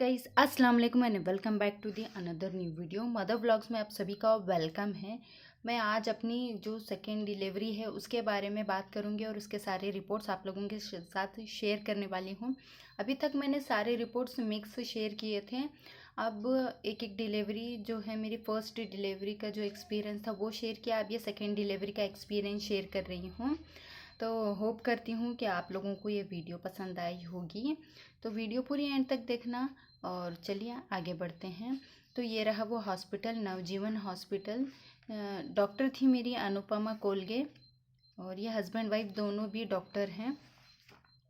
Guys, अस्सलाम वालेकुम and welcome back to the another new video. Mother vlogs में आप सभी का वेलकम है। मैं आज अपनी जो सेकेंड डिलीवरी है उसके बारे में बात करूंगी और उसके सारे रिपोर्ट्स आप लोगों के साथ शेयर करने वाली हूं। अभी तक मैंने सारे रिपोर्ट्स मिक्स शेयर किए थे। अब एक एक डिलीवरी जो है, मेरी फर्स्ट डिलीवरी का जो एक्सपीरियंस था वो शेयर किया। अब ये सेकेंड डिलीवरी का एक्सपीरियंस शेयर कर रही हूँ। तो होप करती हूँ कि आप लोगों को ये वीडियो पसंद आई होगी। तो वीडियो पूरी एंड तक देखना और चलिए आगे बढ़ते हैं। तो ये रहा वो हॉस्पिटल, नवजीवन हॉस्पिटल। डॉक्टर थी मेरी अनुपमा कोलगे और ये हस्बैंड वाइफ दोनों भी डॉक्टर हैं।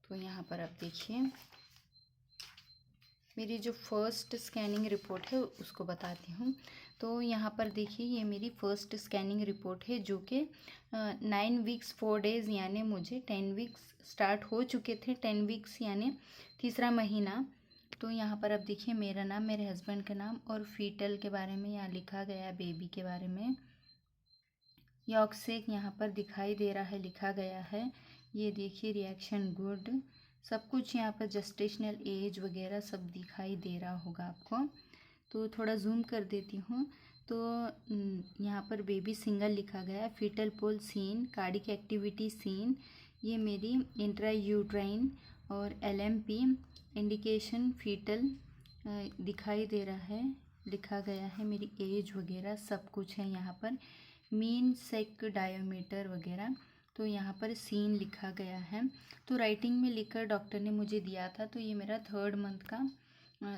तो यहाँ पर आप देखिए, मेरी जो फर्स्ट स्कैनिंग रिपोर्ट है उसको बताती हूँ। तो यहाँ पर देखिए, ये मेरी फर्स्ट स्कैनिंग रिपोर्ट है जो कि 9 वीक्स 4 डेज़ यानी मुझे 10 वीक्स स्टार्ट हो चुके थे। 10 वीक्स यानी तीसरा महीना। तो यहाँ पर आप देखिए, मेरा नाम, मेरे हस्बैंड का नाम और फीटल के बारे में यहाँ लिखा गया है, बेबी के बारे में। यॉक्सेक यहाँ पर दिखाई दे रहा है, लिखा गया है। ये देखिए, रिएक्शन गुड, सब कुछ यहाँ पर जस्टेशनल एज वगैरह सब दिखाई दे रहा होगा आपको। तो थोड़ा जूम कर देती हूँ। तो यहाँ पर बेबी सिंगल लिखा गया है। फीटल पोल सीन, कार्डिक एक्टिविटी सीन। ये मेरी इंट्रा यूट्राइन और LMP इंडिकेशन फीटल दिखाई दे रहा है, लिखा गया है। मेरी एज वगैरह सब कुछ है यहाँ पर, मीन सेक डायोमीटर वगैरह। तो यहाँ पर सीन लिखा गया है। तो राइटिंग में लिखकर डॉक्टर ने मुझे दिया था। तो ये मेरा 3rd मंथ का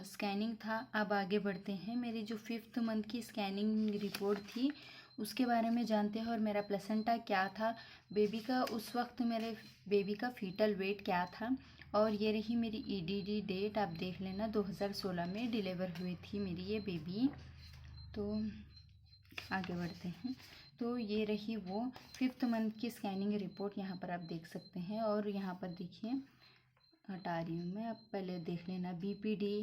स्कैनिंग था। अब आगे बढ़ते हैं। मेरी जो 5th मंथ की स्कैनिंग रिपोर्ट थी उसके बारे में जानते हैं और मेरा प्लेसेंटा क्या था, बेबी का उस वक्त मेरे बेबी का फीटल वेट क्या था। और ये रही मेरी EDD डेट, आप देख लेना, 2016 में डिलीवर हुई थी मेरी ये बेबी। तो आगे बढ़ते हैं। तो ये रही वो 5th मंथ की स्कैनिंग रिपोर्ट, यहाँ पर आप देख सकते हैं। और यहाँ पर देखिए, हटा रही हूँ मैं, आप पहले देख लेना। BPD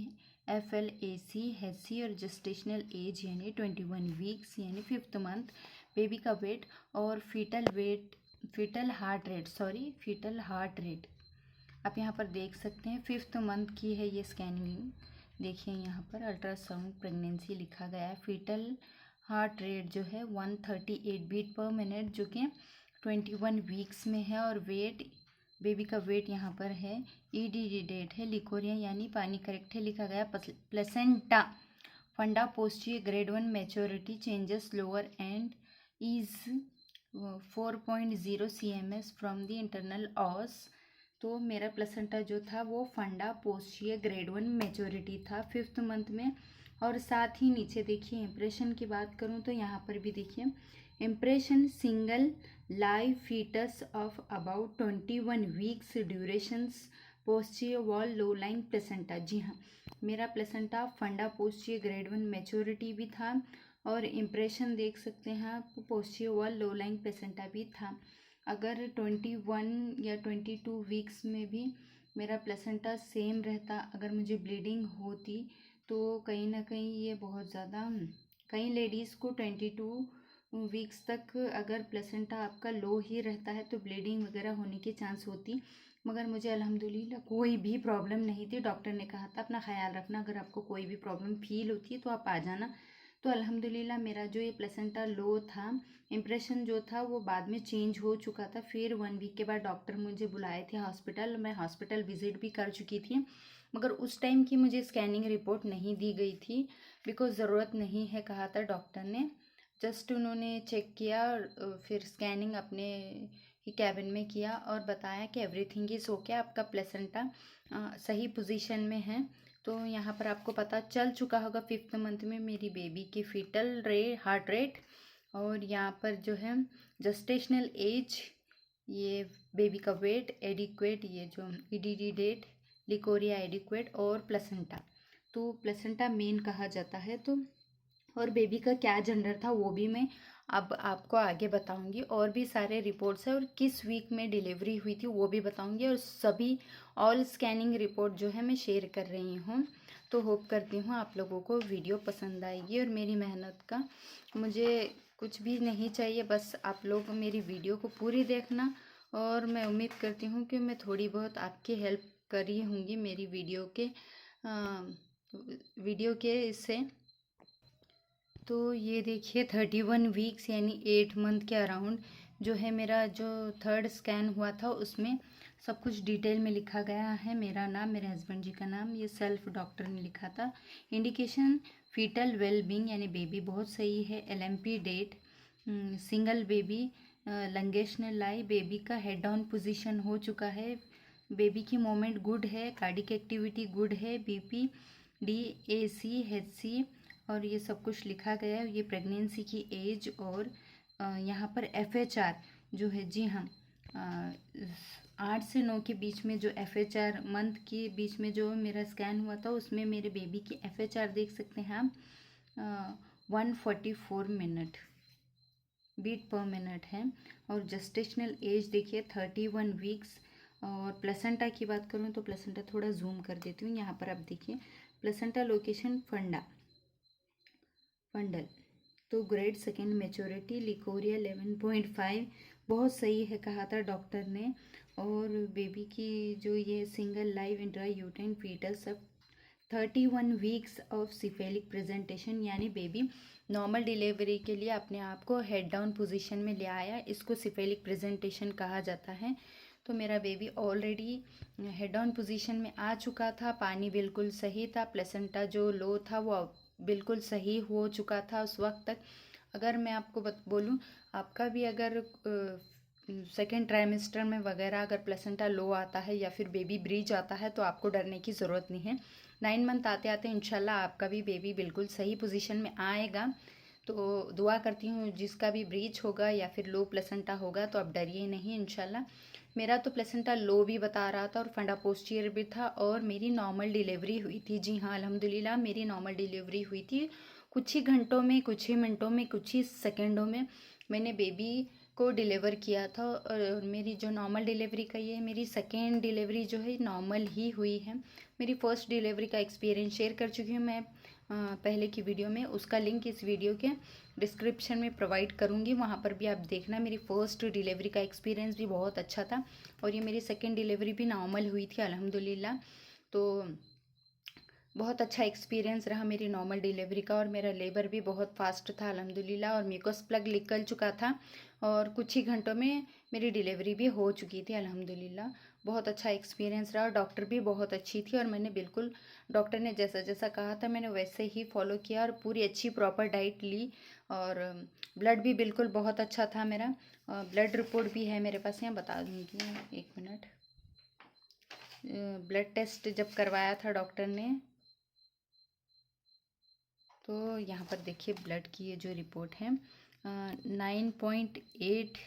FLAC HC और जस्टेशनल एज यानी 21 वीक्स यानी 5th मंथ, बेबी का वेट और fetal weight, fetal heart rate आप यहाँ पर देख सकते हैं। 5th मंथ की है ये स्कैनिंग। देखिए यहाँ पर अल्ट्रासाउंड प्रेगनेंसी लिखा गया है। फीटल हार्ट रेट जो है 138 बीट पर मिनट, जो कि 21 वीक्स में है। और वेट, बेबी का वेट यहाँ पर है। EDD डेट है, लिकोरिया यानी पानी करेक्ट है, लिखा गया। प्लेसेंटा फंडा पोस्टियर grade 1 maturity changes lower and is 4.0 cms from the internal ऑस। तो मेरा प्लेसेंटा जो था वो फंडा पोस्टियर ग्रेड 1 मैच्योरिटी था 5th मंथ में। और साथ ही नीचे देखिए, इम्प्रेशन की बात करूँ तो यहाँ पर भी देखिए, impression single live fetus of about 21 weeks durations posterior wall low line placenta. जी हाँ, मेरा प्लेसेंटा फंडा पोस्टियर ग्रेड 1 मैच्योरिटी भी था और इम्प्रेशन देख सकते हैं आप, पोस्टियर वॉल लो लाइन प्लेसेंटा भी था। अगर 21 या 22 वीक्स में भी मेरा प्लेसेंटा सेम रहता, अगर मुझे ब्लीडिंग होती तो कहीं ना कहीं ये बहुत ज़्यादा, कई लेडीज़ को 22 वीक्स तक अगर प्लेसेंटा आपका लो ही रहता है तो ब्लीडिंग वगैरह होने की चांस होती। मगर मुझे अल्हम्दुलिल्लाह कोई भी प्रॉब्लम नहीं थी। डॉक्टर ने कहा था अपना ख्याल रखना, अगर आपको कोई भी प्रॉब्लम फील होती है तो आप आ जाना। तो अल्हम्दुलिल्लाह मेरा जो ये प्लेसेंटा लो था, इम्प्रेशन जो था वो बाद में चेंज हो चुका था। फिर 1 वीक के बाद डॉक्टर मुझे बुलाए थे हॉस्पिटल, मैं हॉस्पिटल विज़िट भी कर चुकी थी। मगर उस टाइम की मुझे स्कैनिंग रिपोर्ट नहीं दी गई थी, बिकॉज़ ज़रूरत नहीं है कहा था डॉक्टर ने। जस्ट उन्होंने चेक किया और फिर स्कैनिंग अपने ही कैबिन में किया और बताया कि एवरीथिंग इज़ ओके, आपका प्लेसेंटा सही पोजीशन में है। तो यहाँ पर आपको पता चल चुका होगा 5th मंथ में मेरी बेबी की फीटल हार्ट रेट। और यहाँ पर जो है जस्टेशनल एज, ये बेबी का वेट, एडिक्वेट, ये जो EDD डेट, लिकोरिया एडिक्वेट और प्लेसेंटा। तो प्लेसेंटा मेन कहा जाता है। तो और बेबी का क्या जेंडर था वो भी मैं अब आपको आगे बताऊंगी। और भी सारे रिपोर्ट्स है और किस वीक में डिलीवरी हुई थी वो भी बताऊंगी। और सभी ऑल स्कैनिंग रिपोर्ट जो है मैं शेयर कर रही हूँ। तो होप करती हूँ आप लोगों को वीडियो पसंद आएगी। और मेरी मेहनत का मुझे कुछ भी नहीं चाहिए, बस आप लोग मेरी वीडियो को पूरी देखना। और मैं उम्मीद करती हूँ कि मैं थोड़ी बहुत आपकी हेल्प करी होंगी मेरी वीडियो के वीडियो के इससे। तो ये देखिए 31 वीक्स यानी 8 मंथ के अराउंड जो है मेरा जो थर्ड स्कैन हुआ था उसमें सब कुछ डिटेल में लिखा गया है। मेरा नाम, मेरे हस्बैंड जी का नाम, ये सेल्फ डॉक्टर ने लिखा था। इंडिकेशन फीटल वेल बींग यानी बेबी बहुत सही है। LMP date single baby, longitudinal लाई, बेबी का हेड डाउन पोजीशन हो चुका है, बेबी की मोमेंट गुड है, कार्डिक एक्टिविटी गुड है, BP DAC HC और ये सब कुछ लिखा गया है। ये प्रेगनेंसी की एज और यहाँ पर FHR जो है, जी हाँ, 8 से 9 के बीच में जो FHR मंथ के बीच में जो मेरा स्कैन हुआ था उसमें मेरे बेबी की FHR देख सकते हैं आप 144 मिनट बीट पर मिनट है। और जस्टेशनल एज देखिए 31 वीक्स। और प्लेसेंटा की बात करूँ तो प्लेसेंटा थोड़ा जूम कर देती हूँ। यहाँ पर आप देखिए प्लेसेंटा लोकेशन फंडल। तो ग्रेड सेकेंड मेच्योरिटी लिकोरिया 11.5 बहुत सही है कहा था डॉक्टर ने। और बेबी की जो ये सिंगल लाइव इंट्रायूटेराइन फीटस सब 31 वीक्स ऑफ सिफेलिक प्रेजेंटेशन यानी बेबी नॉर्मल डिलीवरी के लिए अपने आप को हेड डाउन पोजीशन में ले आया, इसको सिफेलिक प्रेजेंटेशन कहा जाता है। तो मेरा baby already head down position में आ चुका था, पानी बिल्कुल सही था, प्लेसेंटा जो लो था वो बिल्कुल सही हो चुका था उस वक्त तक। अगर मैं आपको बोलूँ, आपका भी अगर सेकेंड ट्राइमेस्टर में वगैरह अगर प्लेसेंटा लो आता है या फिर बेबी ब्रीच आता है तो आपको डरने की ज़रूरत नहीं है। 9 मंथ आते आते इंशाल्लाह आपका भी बेबी बिल्कुल सही पोजीशन में आएगा। तो दुआ करती हूँ जिसका भी ब्रीच होगा या फिर लो प्लेसेंटा होगा तो आप डरिए नहीं इंशाल्लाह। मेरा तो प्लेसेंटा लो भी बता रहा था और फंडा पोस्टीरियर भी था और मेरी नॉर्मल डिलीवरी हुई थी। जी हाँ, अल्हम्दुलिल्लाह मेरी नॉर्मल डिलीवरी हुई थी। कुछ ही घंटों में, कुछ ही मिनटों में, कुछ ही सेकेंडों में मैंने बेबी को डिलीवर किया था। और मेरी जो नॉर्मल डिलीवरी का ये मेरी सेकेंड डिलीवरी जो है नॉर्मल ही हुई है। मेरी फ़र्स्ट डिलीवरी का एक्सपीरियंस शेयर कर चुकी हूँ मैं पहले की वीडियो में, उसका लिंक इस वीडियो के डिस्क्रिप्शन में प्रोवाइड करूँगी, वहाँ पर भी आप देखना। मेरी फ़र्स्ट डिलीवरी का एक्सपीरियंस भी बहुत अच्छा था और ये मेरी सेकेंड डिलीवरी भी नॉर्मल हुई थी अल्हम्दुलिल्लाह। तो बहुत अच्छा एक्सपीरियंस रहा मेरी नॉर्मल डिलीवरी का। और मेरा लेबर भी बहुत फास्ट था अल्हम्दुलिल्लाह और म्यूकस प्लग निकल चुका था और कुछ ही घंटों में मेरी डिलीवरी भी हो चुकी थी अल्हम्दुलिल्लाह। बहुत अच्छा एक्सपीरियंस रहा। डॉक्टर भी बहुत अच्छी थी और मैंने बिल्कुल डॉक्टर ने जैसा जैसा कहा था मैंने वैसे ही फॉलो किया और पूरी अच्छी प्रॉपर डाइट ली। और ब्लड भी बिल्कुल बहुत अच्छा था मेरा। ब्लड रिपोर्ट भी है मेरे पास, यहाँ बता दूँगी, एक मिनट। ब्लड टेस्ट जब करवाया था डॉक्टर ने तो यहाँ पर देखिए ब्लड की ये जो रिपोर्ट है 9.8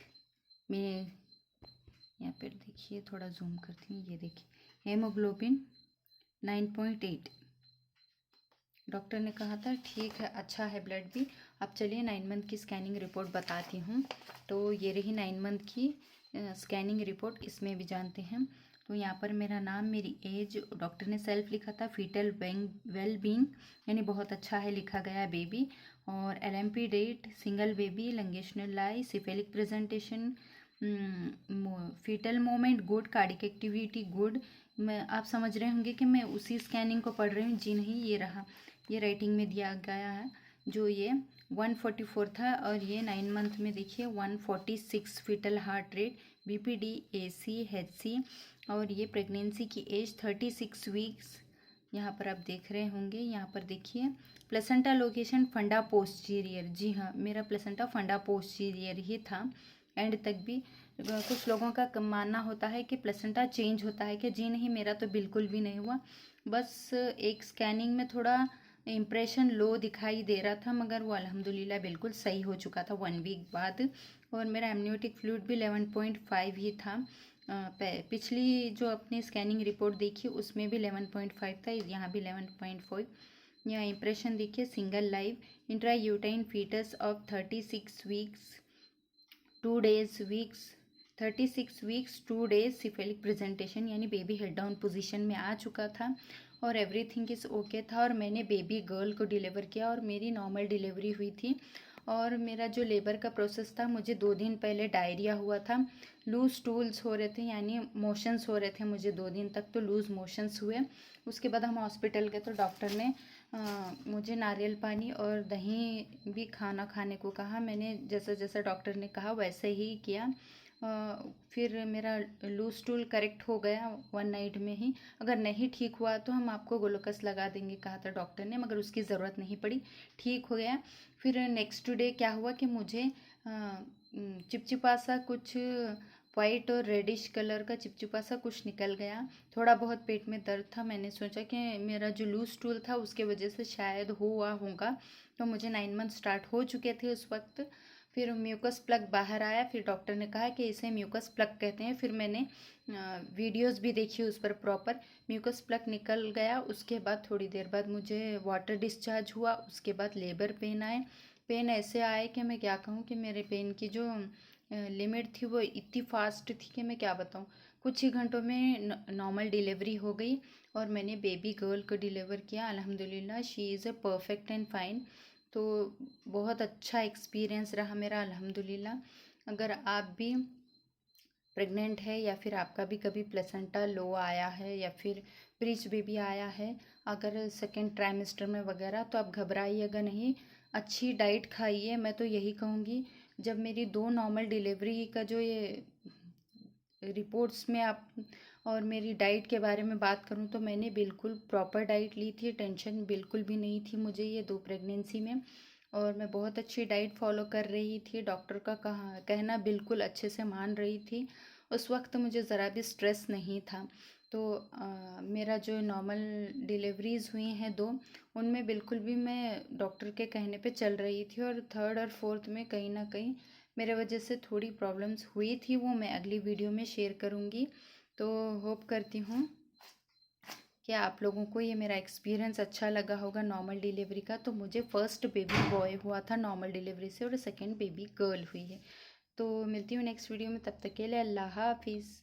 में, यहाँ पर देखिए थोड़ा जूम करती हूँ, ये देखिए हेमोग्लोबिन 9.8। डॉक्टर ने कहा था ठीक है, अच्छा है ब्लड भी। अब चलिए 9 मंथ की स्कैनिंग रिपोर्ट बताती हूँ। तो ये रही 9 मंथ की स्कैनिंग रिपोर्ट, इसमें भी जानते हैं। तो यहाँ पर मेरा नाम, मेरी एज, डॉक्टर ने सेल्फ लिखा था, फीटल वेल बींग यानी बहुत अच्छा है लिखा गया बेबी। और LMP date single baby, longitudinal lie, cephalic presentation, fetal movement good, cardiac activity good. मैं आप समझ रहे होंगे कि मैं उसी स्कैनिंग को पढ़ रही हूँ। जी नहीं, ये रहा, ये राइटिंग में दिया गया है जो ये 144 था और ये 9 मंथ में देखिए 146 fetal heart rate, BP DAC HC। और ये प्रेगनेंसी की एज 36 वीक्स यहाँ पर आप देख रहे होंगे। यहाँ पर देखिए प्लेसेंटा लोकेशन फंडा पोस्टीरियर। जी हाँ, मेरा प्लेसेंटा फंडा पोस्टीरियर ही था एंड तक भी। कुछ लोगों का मानना होता है कि प्लेसेंटा चेंज होता है कि जी नहीं, मेरा तो बिल्कुल भी नहीं हुआ। बस एक स्कैनिंग में थोड़ा इम्प्रेशन लो दिखाई दे रहा था मगर वो अल्हम्दुलिल्लाह बिल्कुल सही हो चुका था 1 वीक बाद। और मेरा एमनियोटिक फ्लूइड भी 11.5 ही था। पिछली जो अपनी स्कैनिंग रिपोर्ट देखी उसमें भी 11.5 था, यहाँ भी 11.5। यहाँ इम्प्रेशन देखिए single live intrauterine fetus of 36 weeks 2 days weeks 36 weeks 2 days cephalic presentation यानी बेबी हेड डाउन पोजीशन में आ चुका था और एवरीथिंग इज़ ओके था। और मैंने बेबी गर्ल को डिलीवर किया और मेरी नॉर्मल डिलीवरी हुई थी। और मेरा जो लेबर का प्रोसेस था, मुझे 2 दिन पहले डायरिया हुआ था लूज़ स्टूल्स हो रहे थे, यानी मोशंस हो रहे थे मुझे 2 दिन तक, तो लूज़ मोशंस हुए। उसके बाद हम हॉस्पिटल गए तो डॉक्टर ने मुझे नारियल पानी और दही भी खाना खाने को कहा। मैंने जैसा जैसा डॉक्टर ने कहा वैसे ही किया। फिर मेरा लूज स्टूल करेक्ट हो गया 1 नाइट में ही। अगर नहीं ठीक हुआ तो हम आपको ग्लूकोज लगा देंगे कहा था डॉक्टर ने, मगर उसकी ज़रूरत नहीं पड़ी, ठीक हो गया। फिर नेक्स्ट डे क्या हुआ कि मुझे चिपचिपा सा कुछ वाइट और रेडिश कलर का चिपचिपा सा कुछ निकल गया। थोड़ा बहुत पेट में दर्द था। मैंने सोचा कि मेरा जो लूज स्टूल था उसके वजह से शायद हुआ होगा। तो मुझे 9 मंथ स्टार्ट हो चुके थे उस वक्त। फिर म्यूकस प्लग बाहर आया। फिर डॉक्टर ने कहा कि इसे म्यूकस प्लग कहते हैं। फिर मैंने वीडियोस भी देखी उस पर प्रॉपर। म्यूकस प्लग निकल गया। उसके बाद थोड़ी देर बाद मुझे वाटर डिस्चार्ज हुआ। उसके बाद लेबर पेन आए। पेन ऐसे आए कि मैं क्या कहूँ कि मेरे पेन की जो लिमिट थी वो इतनी फास्ट थी कि मैं क्या बताऊँ। कुछ ही घंटों में नॉर्मल डिलीवरी हो गई और मैंने बेबी गर्ल को डिलीवर किया। अल्हम्दुलिल्लाह she is a perfect and fine. तो बहुत अच्छा एक्सपीरियंस रहा मेरा अल्हम्दुलिल्लाह। अगर आप भी प्रेग्नेंट है या फिर आपका भी कभी प्लेसेंटा लो आया है या फिर ब्रीच बेबी आया है, अगर सेकेंड ट्राइमेस्टर में वगैरह, तो आप घबराइएगा नहीं, अच्छी डाइट खाइए। मैं तो यही कहूँगी, जब मेरी 2 नॉर्मल डिलीवरी का जो ये रिपोर्ट्स में आप और मेरी डाइट के बारे में बात करूं तो मैंने बिल्कुल प्रॉपर डाइट ली थी। टेंशन बिल्कुल भी नहीं थी मुझे ये 2 प्रेगनेंसी में, और मैं बहुत अच्छी डाइट फॉलो कर रही थी। डॉक्टर का कहना बिल्कुल अच्छे से मान रही थी। उस वक्त मुझे ज़रा भी स्ट्रेस नहीं था। तो मेरा जो नॉर्मल डिलीवरीज़ हुई हैं 2, उनमें बिल्कुल भी मैं डॉक्टर के कहने पे चल रही थी। और थर्ड और फोर्थ में कहीं ना कहीं मेरे वजह से थोड़ी प्रॉब्लम्स हुई थी, वो मैं अगली वीडियो में शेयर करूँगी। तो होप करती हूँ कि आप लोगों को ये मेरा एक्सपीरियंस अच्छा लगा होगा नॉर्मल डिलीवरी का। तो मुझे फर्स्ट बेबी बॉय हुआ था नॉर्मल डिलीवरी से और सेकंड बेबी गर्ल हुई है। तो मिलती हूँ नेक्स्ट वीडियो में, तब तक के लिए अल्लाह हाफिज़।